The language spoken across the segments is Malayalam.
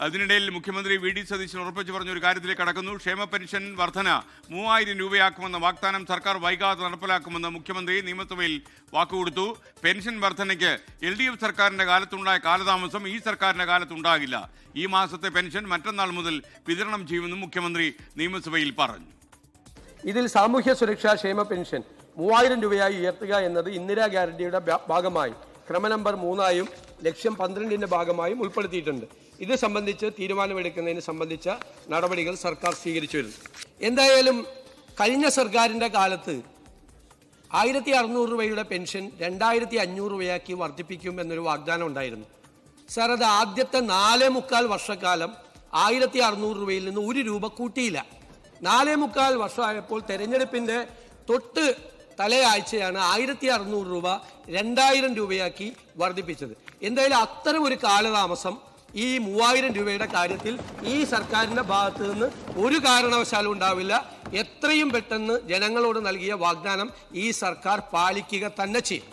അതിനിടയിൽ മുഖ്യമന്ത്രി വി ഡി സതീശൻ ഉറപ്പിച്ചു പറഞ്ഞ ഒരു കാര്യത്തിലേക്ക് കടക്കുന്നു. ക്ഷേമ പെൻഷൻ വർധന 3000 രൂപയാക്കുമെന്ന വാഗ്ദാനം സർക്കാർ വൈകാതെ നടപ്പിലാക്കുമെന്ന് മുഖ്യമന്ത്രി നിയമസഭയിൽ വാക്കുകൊടുത്തു. പെൻഷൻ വർധനയ്ക്ക് LDF സർക്കാരിന്റെ കാലത്തുണ്ടായ കാലതാമസം ഈ സർക്കാരിന്റെ കാലത്തുണ്ടാകില്ല. ഈ മാസത്തെ പെൻഷൻ മറ്റന്നാൾ മുതൽ വിതരണം ചെയ്യുമെന്നും മുഖ്യമന്ത്രി നിയമസഭയിൽ പറഞ്ഞു. ഇതിൽ സാമൂഹ്യ സുരക്ഷാ ക്ഷേമ പെൻഷൻ 3000 രൂപയായി ഉയർത്തുക എന്നത് ഇന്ദിരാ ഗ്യാരണ്ടിയുടെ ഭാഗമായി ക്രമ നമ്പർ 3 ലക്ഷ്യം 12ന്റെ ഭാഗമായും ഉൾപ്പെടുത്തിയിട്ടുണ്ട്. ഇത് സംബന്ധിച്ച് തീരുമാനമെടുക്കുന്നതിന് സംബന്ധിച്ച നടപടികൾ സർക്കാർ സ്വീകരിച്ചു വരുന്നു. എന്തായാലും കഴിഞ്ഞ സർക്കാരിൻ്റെ കാലത്ത് 1600 രൂപയുടെ പെൻഷൻ 2500 രൂപയാക്കി വർദ്ധിപ്പിക്കും എന്നൊരു വാഗ്ദാനം ഉണ്ടായിരുന്നു. സാർ, അത് ആദ്യത്തെ 4.25 വർഷക്കാലം 1600 രൂപയിൽ നിന്ന് 1 രൂപ കൂട്ടിയില്ല. 4.25 വർഷമായപ്പോൾ തെരഞ്ഞെടുപ്പിൻ്റെ തൊട്ട് തലയാഴ്ചയാണ് 1600 രൂപ 2000 രൂപയാക്കി വർദ്ധിപ്പിച്ചത്. എന്തായാലും അത്തരം ഒരു കാലതാമസം ഈ 3000 രൂപയുടെ കാര്യത്തിൽ ഈ സർക്കാരിൻ്റെ ഭാഗത്ത് നിന്ന് ഒരു കാരണവശാലും ഉണ്ടാവില്ല. എത്രയും പെട്ടെന്ന് ജനങ്ങളോട് നൽകിയ വാഗ്ദാനം ഈ സർക്കാർ പാലിക്കുക തന്നെ ചെയ്യും.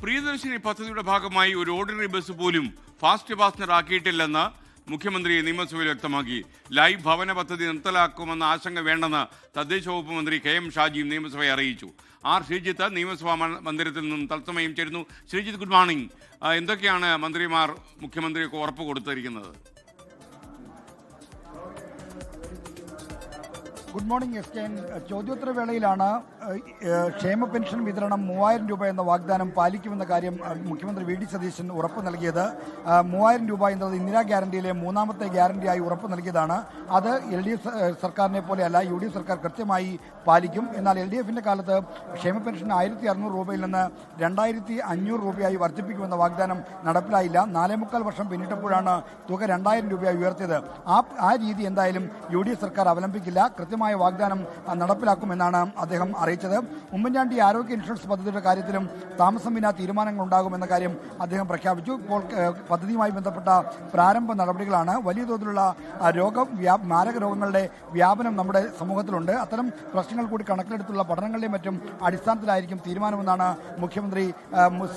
പ്രിയദർശിനി പദ്ധതിയുടെ ഭാഗമായി ഒരു ഓർഡിനറി ബസ് പോലും ഫാസ്റ്റ് പാസഞ്ചർ ആക്കിയിട്ടില്ലെന്ന് മുഖ്യമന്ത്രി നിയമസഭയിൽ വ്യക്തമാക്കി. ലൈവ് ഭവന പദ്ധതി നിർത്തലാക്കുമെന്ന ആശങ്ക വേണ്ടെന്ന് തദ്ദേശ വകുപ്പ് മന്ത്രി KM ഷാജിയും നിയമസഭയെ അറിയിച്ചു. R. ശ്രീജിത്ത് നിയമസഭാ മന്ദിരത്തിൽ നിന്നും തത്സമയം ചേരുന്നു. Sreejith, good morning. എന്തൊക്കെയാണ് മന്ത്രിമാർ മുഖ്യമന്ത്രിക്ക് ഉറപ്പ് കൊടുത്തിരിക്കുന്നത്? Good morning SK. ചോദ്യോത്തരവേളയിലാണ് ക്ഷേമ പെൻഷൻ വിതരണം 3000 രൂപ എന്ന വാഗ്ദാനം പാലിക്കുമെന്ന കാര്യം മുഖ്യമന്ത്രി വി ഡി സതീശൻ ഉറപ്പ് നൽകിയത്. 3000 രൂപ എന്നത് ഇന്ദിരാ ഗ്യാരണ്ടിയിലെ 3ാമത്തെ ഗ്യാരണ്ടിയായി ഉറപ്പ് നൽകിയതാണ്. അത് LDF സർക്കാരിനെ പോലെയല്ല, UDF സർക്കാർ കൃത്യമായി പാലിക്കും. എന്നാൽ LDFന്റെ കാലത്ത് ക്ഷേമ പെൻഷൻ 1600 രൂപയിൽ നിന്ന് 2500 രൂപയായി വർദ്ധിപ്പിക്കുമെന്ന വാഗ്ദാനം നടപ്പിലായില്ല. 4.25 വർഷം പിന്നിട്ടപ്പോഴാണ് തുക 2000 രൂപയായി ഉയർത്തിയത്. ആ രീതി എന്തായാലും UDF സർക്കാർ അവലംബിക്കില്ല. കൃത്യമായ വാഗ്ദാനം നടപ്പിലാക്കുമെന്നാണ് അദ്ദേഹം അറിയിച്ചത്. ഉമ്മൻചാണ്ടി ആരോഗ്യ ഇൻഷുറൻസ് പദ്ധതിയുടെ കാര്യത്തിലും താമസം വിനാ തീരുമാനങ്ങൾ ഉണ്ടാകുമെന്ന കാര്യം അദ്ദേഹം പ്രഖ്യാപിച്ചു. ഇപ്പോൾ പദ്ധതിയുമായി ബന്ധപ്പെട്ട പ്രാരംഭ നടപടികളാണ്. വലിയ തോതിലുള്ള മാരക രോഗങ്ങളുടെ വ്യാപനം നമ്മുടെ സമൂഹത്തിലുണ്ട്. അത്തരം പ്രശ്നങ്ങൾ കൂടി കണക്കിലെടുത്തുള്ള പഠനങ്ങളുടെയും മറ്റും അടിസ്ഥാനത്തിലായിരിക്കും തീരുമാനമെന്നാണ് മുഖ്യമന്ത്രി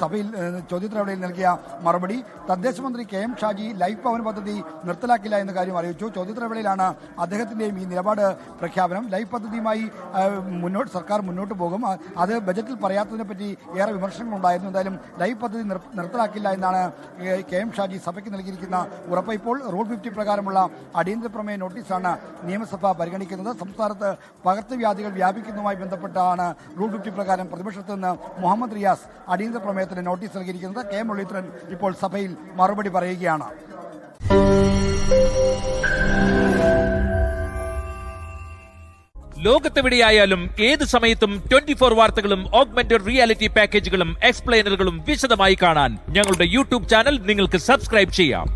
സഭയിൽ ചോദ്യോത്തരവേളയിൽ നൽകിയ മറുപടി. തദ്ദേശ മന്ത്രി KM ഷാജി ലൈഫ് ഭവൻ പദ്ധതി നിർത്തലാക്കില്ല എന്ന കാര്യം അറിയിച്ചു. ചോദ്യോത്തരവേളയിലാണ് അദ്ദേഹത്തിന്റെയും ഈ നിലപാട് പ്രഖ്യാപനം. ലൈഫ് പദ്ധതിയുമായി സർക്കാർ മുന്നോട്ട് പോകും. അത് ബജറ്റിൽ പറയാത്തതിനെ പറ്റി ഏറെ വിമർശനങ്ങളുണ്ടായിരുന്നു. എന്തായാലും ലൈഫ് പദ്ധതി നിർത്തലാക്കില്ല എന്നാണ് KM ഷാജി സഭയ്ക്ക് നൽകിയിരിക്കുന്ന ഉറപ്പ്. ഇപ്പോൾ റൂൾ 50 പ്രകാരമുള്ള അടിയന്തര പ്രമേയ നോട്ടീസാണ് നിയമസഭ പരിഗണിക്കുന്നത്. സംസ്ഥാനത്ത് പകർച്ചവ്യാധികൾ വ്യാപിക്കുന്നതുമായി ബന്ധപ്പെട്ടാണ് റൂൾ 50 പ്രകാരം പ്രതിപക്ഷത്ത് നിന്ന് മുഹമ്മദ് റിയാസ് അടിയന്തര പ്രമേയത്തിന് നോട്ടീസ് നൽകിയിരിക്കുന്നത്. KM മുരളീധരൻ ഇപ്പോൾ സഭയിൽ മറുപടി പറയുകയാണ്. ലോകത്തെവിടെയായാലും ഏത് സമയത്തും 24 വാർത്തകളും ഓഗ്മെന്റഡ് റിയാലിറ്റി പാക്കേജുകളും എക്സ്പ്ലെയിനറുകളും വിശദമായി കാണാൻ ഞങ്ങളുടെ YouTube ചാനൽ നിങ്ങൾക്ക് സബ്സ്ക്രൈബ് ചെയ്യാം.